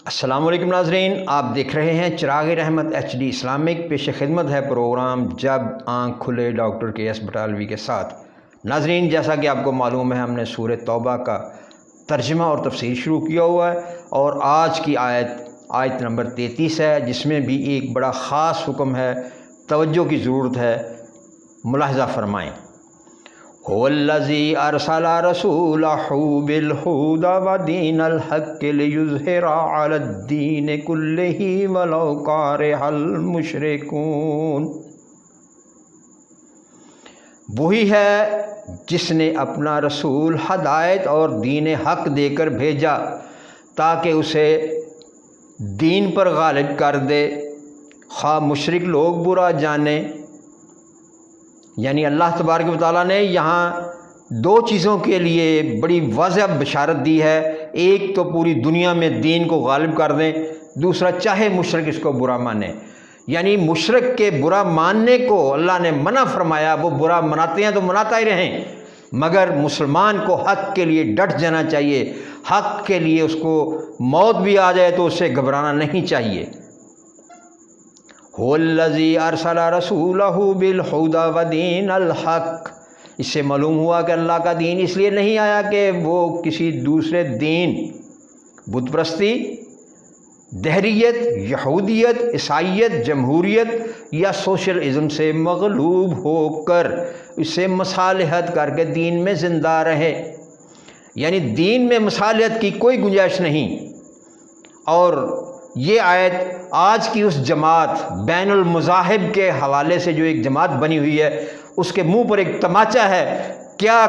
अस्सलामु अलैकुम नाज़रीन, आप देख रहे हैं चिराग रहमत HD इस्लामिक। पेश खिदमत है प्रोग्राम जब आँख खुले डॉक्टर KS बटालवी के साथ। नाज़रीन, जैसा कि आपको मालूम है, हमने सूरह तौबा का तर्जुमा और तफसीर शुरू किया हुआ है और आज की आयत नंबर 33 है, जिसमें भी एक बड़ा ख़ास हुक्म है, तवज्जो की ज़रूरत है, मुलाहज़ा फ़रमाएँ। हुवल्लज़ी अरसला रसूलहू बिलहुदा व दीनल हक़्क़ि लियुज़हिरा अलद्दीनि कुल्लिही वलौ कारिहल मुशरिकून। वही है जिसने अपना रसूल हदायत और दीन हक़ देकर भेजा ताकि उसे दीन पर गालिब कर दे, ख़्वाह मुशरिक लोग बुरा जाने। यानी अल्लाह तबारक व तआला ने यहाँ दो चीज़ों के लिए बड़ी वाज़ेह बशारत दी है। एक तो पूरी दुनिया में दीन को गालिब कर दें, दूसरा चाहे मुशरिक इसको बुरा माने। यानी मुशरिक के बुरा मानने को अल्लाह ने मना फरमाया। वो बुरा मनाते हैं तो मनाता ही रहें, मगर मुसलमान को हक़ के लिए डट जाना चाहिए। हक़ के लिए उसको मौत भी आ जाए तो उससे घबराना नहीं चाहिए। हुवल्लज़ी अरसला रसूलहू बिलहुदा व दीनल हक़। इससे मालूम हुआ कि अल्लाह का दीन इसलिए नहीं आया कि वो किसी दूसरे दीन, बुत परस्ती, दहरियत, यहूदियत, ईसाइयत, जमहूरियत या सोशलिज़म से मग़लूब होकर इससे मसालहत करके दीन में ज़िंदा रहे। यानी दीन में मसालहत की कोई गुंजाइश नहीं। और ये आयत आज की उस जमात बैनुल मज़ाहिब के हवाले से जो एक जमात बनी हुई है, उसके मुंह पर एक तमाचा है। क्या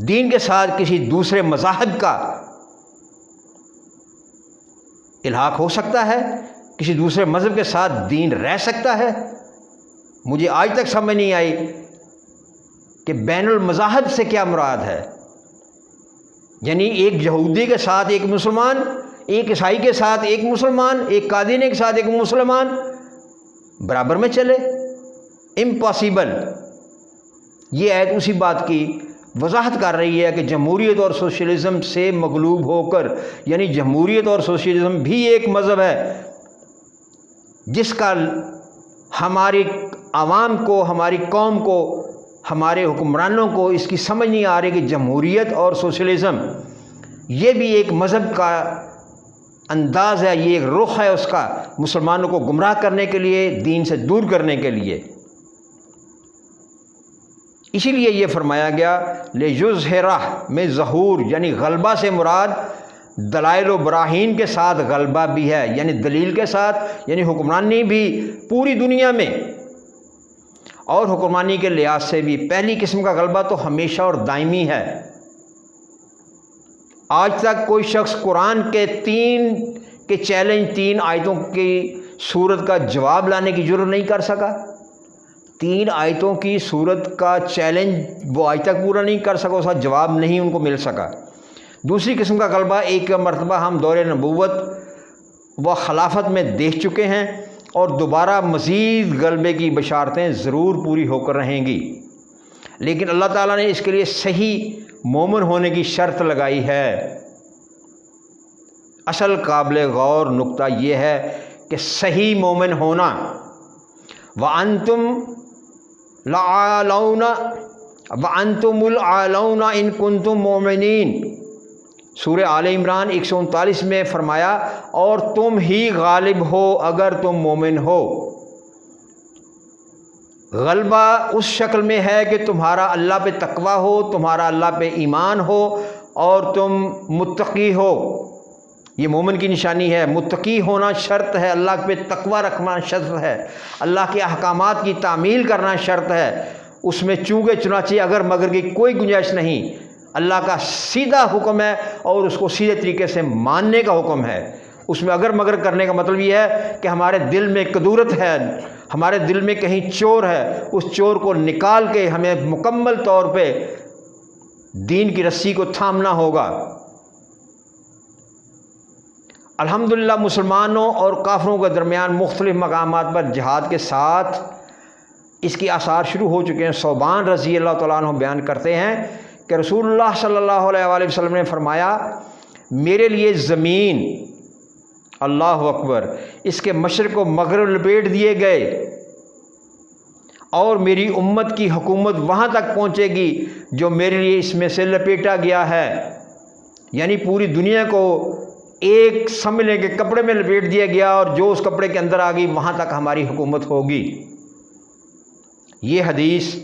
दीन के साथ किसी दूसरे मज़ाहिब का इल्हाक हो सकता है? किसी दूसरे मज़हब के साथ दीन रह सकता है? मुझे आज तक समझ नहीं आई कि बैनुल मज़ाहिब से क्या मुराद है। यानी एक यहूदी के साथ एक मुसलमान, एक ईसाई के साथ एक मुसलमान, एक कादीने के साथ एक मुसलमान बराबर में चले? इम्पॉसिबल। ये आयत उसी बात की वजाहत कर रही है कि जमहूरियत और सोशलिज़म से मगलूब होकर, यानी जमहूरियत और सोशलिज़म भी एक मज़हब है जिसका हमारी आवाम को, हमारी कौम को, हमारे हुक्मरानों को इसकी समझ नहीं आ रही कि जमहूरियत और सोशलिज़म ये भी एक मज़हब का अंदाज़ है, ये एक रुख है उसका, मुसलमानों को गुमराह करने के लिए, दीन से दूर करने के लिए। इसीलिए ये फरमाया गया लियुज़हिरा में ज़हूर, यानी गलबा से मुराद दलाइल व बराहीन के साथ गलबा भी है, यानी दलील के साथ, यानी हुक्मरानी भी पूरी दुनिया में और हुक्मरानी के लिहाज से भी। पहली किस्म का गलबा तो हमेशा और दायमी है। आज तक कोई शख्स कुरान के तीन आयतों की सूरत का जवाब लाने की जुर्रत नहीं कर सका। 3 आयतों की सूरत का चैलेंज वो आज तक पूरा नहीं कर सका, उसका जवाब नहीं उनको मिल सका। दूसरी किस्म का गलबा, एक मरतबा हम दौरे नबूवत व खिलाफत में देख चुके हैं और दोबारा मज़ीद गलबे की बशारतें ज़रूर पूरी होकर रहेंगी। लेकिन अल्लाह ताला ने इसके लिए सही मोमिन होने की शर्त लगाई है। असल काबिल गौर नुक्ता यह है कि सही मोमिन होना, व अंतुमुल आलौना इन कुंतुम मोमिनीन। सूरह आले इमरान 139 में फरमाया, और तुम ही गालिब हो अगर तुम मोमिन हो। गलबा उस शक्ल में है कि तुम्हारा अल्लाह पे तकवा हो, तुम्हारा अल्लाह पे ईमान हो और तुम मुत्तकी हो। ये मोमिन की निशानी है। मुत्तकी होना शर्त है, अल्लाह पे तकवा रखना शर्त है, अल्लाह के अहकामात की तामील करना शर्त है। उसमें चूगे चुनाचे अगर मगर की कोई गुंजाइश नहीं। अल्लाह का सीधा हुक्म है और उसको सीधे तरीके से मानने का हुक्म है। उसमें अगर मगर करने का मतलब यह है कि हमारे दिल में कदूरत है, हमारे दिल में कहीं चोर है, उस चोर को निकाल के हमें मुकम्मल तौर पे दीन की रस्सी को थामना होगा। अल्हम्दुलिल्लाह मुसलमानों और काफिरों के दरमियान मुख्तलिफ मकामात पर जिहाद के साथ इसके आसार शुरू हो चुके हैं। सौबान रज़ी अल्लाह तआला अन्हु बयान करते हैं कि रसूलुल्लाह सल्लल्लाहु अलैहि वसल्लम ने फरमाया, मेरे लिए ज़मीन अल्लाह अकबर। इसके मशरिक़ व मग़रिब लपेट दिए गए और मेरी उम्मत की हुकूमत वहाँ तक पहुँचेगी जो मेरे लिए इसमें से लपेटा गया है। यानी पूरी दुनिया को एक समझने के कपड़े में लपेट दिया गया और जो उस कपड़े के अंदर आ गई वहाँ तक हमारी हुकूमत होगी। ये हदीस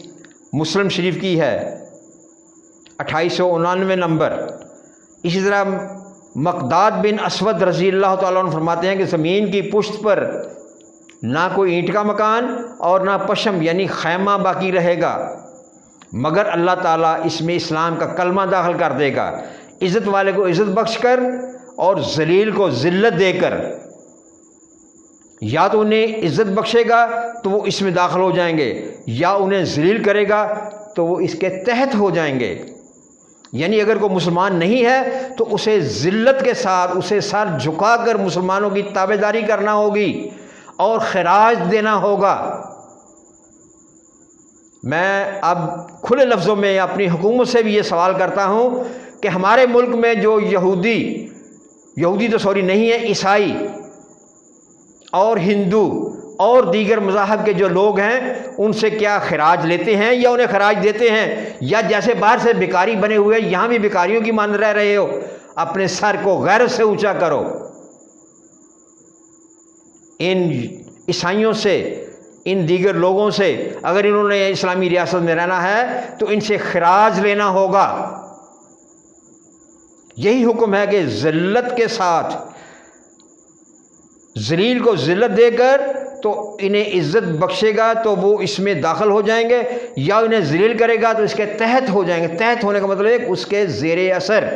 मुस्लिम शरीफ की है 2899 नंबर। इसी तरह मक़दाद बिन असवद रज़ी अल्लाह ताला अन्हु फरमाते हैं कि ज़मीन की पुश्त पर ना कोई ईंट का मकान और ना पशम यानी खैमा बाकी रहेगा, मगर अल्लाह ताला इसमें इस्लाम का कलमा दाखिल कर देगा, इज़्ज़त वाले को इज़्ज़त बख्श कर और ज़लील को ज़िल्लत देकर। या तो उन्हें इज़्ज़त बख्शेगा तो वो इसमें दाखिल हो जाएंगे, या उन्हें ज़लील करेगा तो वो इसके तहत हो जाएंगे। यानी अगर कोई मुसलमान नहीं है तो उसे ज़िल्लत के साथ उसे सर झुकाकर मुसलमानों की ताबेदारी करना होगी और खराज देना होगा। मैं अब खुले लफ्ज़ों में अपनी हुकूमत से भी ये सवाल करता हूँ कि हमारे मुल्क में जो यहूदी तो सॉरी नहीं है, ईसाई और हिंदू और दीगर मज़ाहब के जो लोग हैं उनसे क्या खराज लेते हैं या उन्हें खराज देते हैं, या जैसे बाहर से भिखारी बने हुए यहाँ भी भिखारियों की मान रह रहे हो। अपने सर को गैरत से ऊंचा करो। इन ईसाइयों से, इन दीगर लोगों से अगर इन्होंने इस्लामी रियासत में रहना है तो इनसे खराज लेना होगा। यही हुक्म है कि ज़िल्लत के साथ, ज़लील को ज़िल्लत देकर तो इन्हें इज़्ज़त बख्शेगा तो वो इसमें दाखिल हो जाएंगे, या इन्हें ज़लील करेगा तो इसके तहत हो जाएंगे। तहत होने का मतलब है उसके ज़ेरे असर।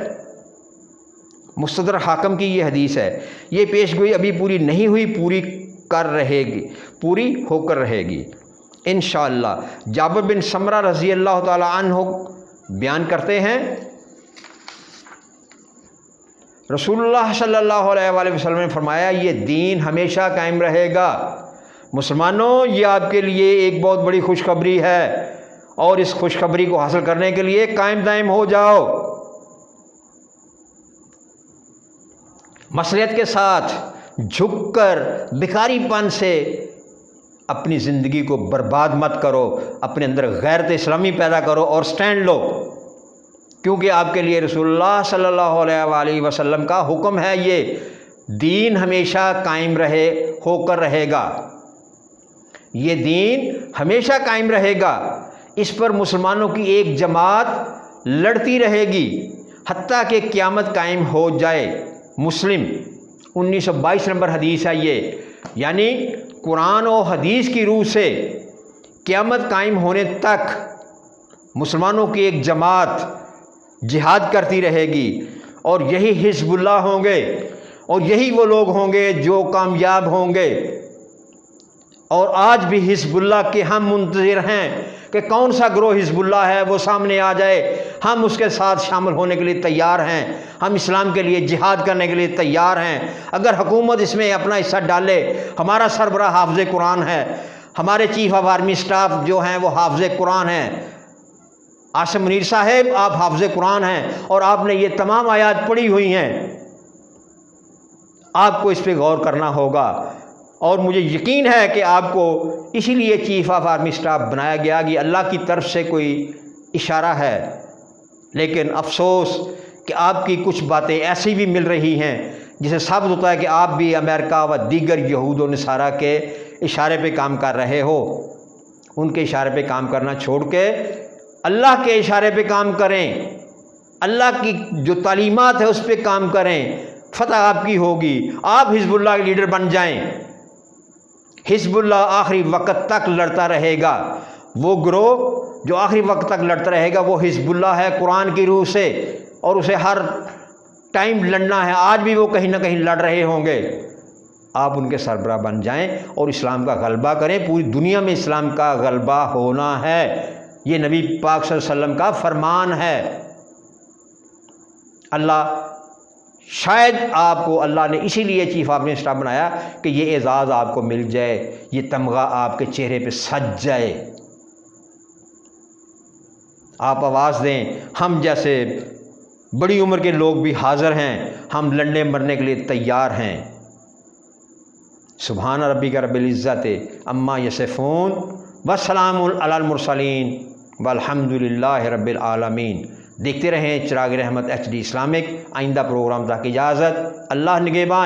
मुस्तदरक हाकिम की ये हदीस है। ये पेशगोई अभी पूरी नहीं हुई, पूरी होकर रहेगी इंशाअल्लाह। जाबिर बिन समरा रज़ी अल्लाह ताला अन्हु बयान करते हैं, रसूलुल्लाह सल्लल्लाहु अलैहि वसल्लम ने फरमाया, ये दीन हमेशा कायम रहेगा। मुसलमानों, ये आपके लिए एक बहुत बड़ी खुशखबरी है और इस खुशखबरी को हासिल करने के लिए कायम दायम हो जाओ। मसलियत के साथ झुककर भिखारीपन से अपनी ज़िंदगी को बर्बाद मत करो, अपने अंदर गैरत इस्लामी पैदा करो और स्टैंड लो, क्योंकि आपके लिए रसूलुल्लाह सल्लल्लाहु अलैहि वसल्लम का हुक्म है। ये दीन हमेशा कायम होकर रहेगा। ये दीन हमेशा कायम रहेगा। इस पर मुसलमानों की एक जमात लड़ती रहेगी हत्ता कि क़यामत कायम हो जाए। मुस्लिम 1922 नंबर हदीस है ये। यानी कुरान और हदीस की रूह से क़यामत कायम होने तक मुसलमानों की एक जमात जिहाद करती रहेगी और यही हिज़्बुल्लाह होंगे और यही वो लोग होंगे जो कामयाब होंगे। और आज भी हिज़्बुल्लाह के हम मुंतज़िर हैं कि कौन सा ग्रोह हिज़्बुल्लाह है वो सामने आ जाए। हम उसके साथ शामिल होने के लिए तैयार हैं, हम इस्लाम के लिए जिहाद करने के लिए तैयार हैं। अगर हुकूमत इसमें अपना हिस्सा डाले, हमारा सरबराह हाफ़िज़ कुरान है, हमारे चीफ ऑफ आर्मी स्टाफ जो हैं वो हाफ़िज़ कुरान हैं। आसिम मुनीर साहब, आप हाफ़िज़ कुरान हैं और आपने ये तमाम आयात पढ़ी हुई हैं। आपको इस पर गौर करना होगा और मुझे यकीन है कि आपको इसीलिए चीफ ऑफ आर्मी स्टाफ बनाया गया कि अल्लाह की तरफ से कोई इशारा है। लेकिन अफसोस कि आपकी कुछ बातें ऐसी भी मिल रही हैं जिसे साबित होता है कि आप भी अमेरिका व दीगर यहूद व नसारा के इशारे पे काम कर रहे हो। उनके इशारे पे काम करना छोड़ के अल्लाह के इशारे पे काम करें, अल्लाह की जो तालीमात है उस पर काम करें, फतह आपकी होगी। आप हिज़्बुल्लाह के लीडर बन जाएं। हिज़्बुल्लाह आखिरी वक्त तक लड़ता रहेगा। वो ग्रोह जो आखिरी वक्त तक लड़ता रहेगा वो हिज़्बुल्लाह है कुरान की रूह से, और उसे हर टाइम लड़ना है। आज भी वो कहीं ना कहीं लड़ रहे होंगे। आप उनके सरबराह बन जाएं और इस्लाम का गलबा करें। पूरी दुनिया में इस्लाम का गलबा होना है, ये नबी पाक सल्लल्लाहु अलैहि वसल्लम का फरमान है। अल्लाह शायद आपको, अल्लाह ने इसीलिए चीफ ऑफ स्टाफ बनाया कि ये एजाज़ आपको मिल जाए, ये तमगा आपके चेहरे पे सज जाए। आप आवाज़ दें, हम जैसे बड़ी उम्र के लोग भी हाज़िर हैं, हम लड़ने मरने के लिए तैयार हैं। सुभान रब्बिका रब्बिल इज़्ज़ति अम्मा यसिफ़ून वस्सलामुन अलल मुरसलीन वल्हम्दुलिल्लाहि रब्बिल आलमीन। देखते रहें चिराग रहमत HD इस्लामिक। आइंदा प्रोग्राम तक इजाज़त। अल्लाह निगहबान।